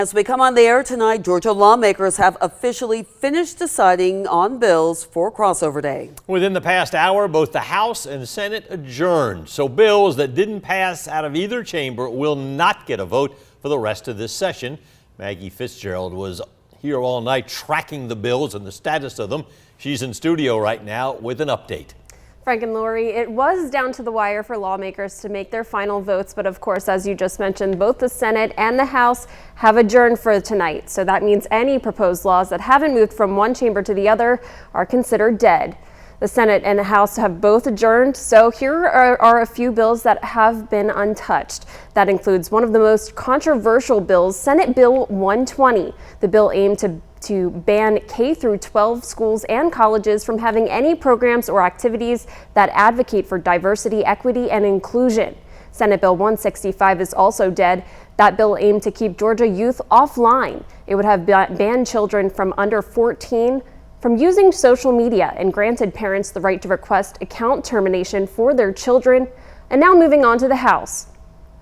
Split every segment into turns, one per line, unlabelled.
As we come on the air tonight, Georgia lawmakers have officially finished deciding on bills for crossover day.
Within the past hour, both the House and Senate adjourned. So bills that didn't pass out of either chamber will not get a vote for the rest of this session. Maggie Fitzgerald was here all night tracking the bills and the status of them. She's in studio right now with an update.
Frank and Lori, it was down to the wire for lawmakers to make their final votes, but of course, as you just mentioned, both the Senate and the House have adjourned for tonight. So that means any proposed laws that haven't moved from one chamber to the other are considered dead. The Senate and the House have both adjourned, so here are a few bills that have been untouched. That includes one of the most controversial bills, Senate Bill 120. The bill aimed to ban K-12 schools and colleges from having any programs or activities that advocate for diversity, equity, and inclusion. Senate Bill 165 is also dead. That bill aimed to keep Georgia youth offline. It would have banned children from under 14 from using social media and granted parents the right to request account termination for their children. And now moving on to the House.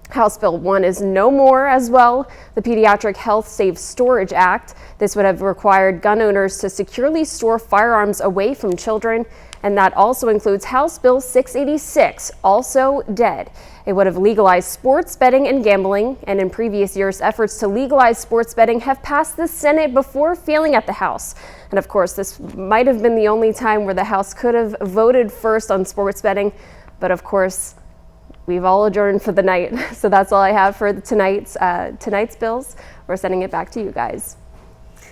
House Bill 1 is no more as well. The Pediatric Health Safe Storage Act. This would have required gun owners to securely store firearms away from children. And that also includes House Bill 686, also dead. It would have legalized sports betting and gambling. And in previous years, efforts to legalize sports betting have passed the Senate before failing at the House. And of course, this might have been the only time where the House could have voted first on sports betting. But of course, we've all adjourned for the night. So that's all I have for tonight's bills. We're sending it back to you guys.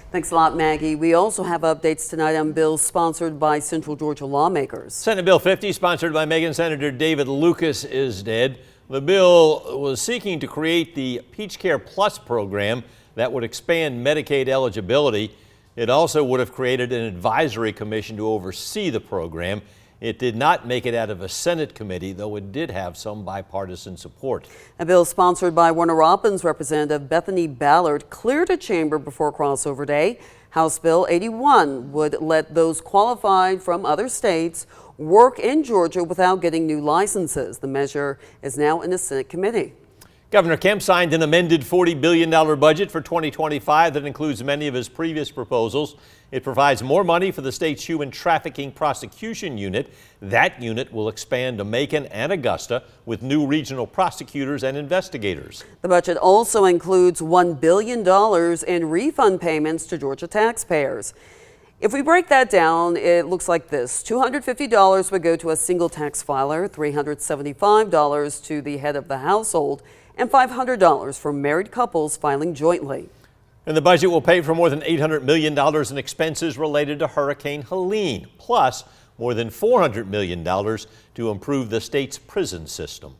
Thanks a lot, Maggie. We also have updates tonight on bills sponsored by Central Georgia lawmakers.
Senate Bill 50, sponsored by Megan Senator David Lucas, is dead. The bill was seeking to create the Peach Care Plus program that would expand Medicaid eligibility. It also would have created an advisory commission to oversee the program. It did not make it out of a Senate committee, though it did have some bipartisan support. A
bill sponsored by Warner Robins Representative Bethany Ballard cleared a chamber before crossover day. House Bill 81 would let those qualified from other states work in Georgia without getting new licenses. The measure is now in the Senate committee.
Governor Kemp signed an amended $40 billion budget for 2025 that includes many of his previous proposals. It provides more money for the state's human trafficking prosecution unit. That unit will expand to Macon and Augusta with new regional prosecutors and investigators.
The budget also includes $1 billion in refund payments to Georgia taxpayers. If we break that down, it looks like this. $250 would go to a single tax filer, $375 to the head of the household, and $500 for married couples filing jointly.
And the budget will pay for more than $800 million in expenses related to Hurricane Helene, plus more than $400 million to improve the state's prison system.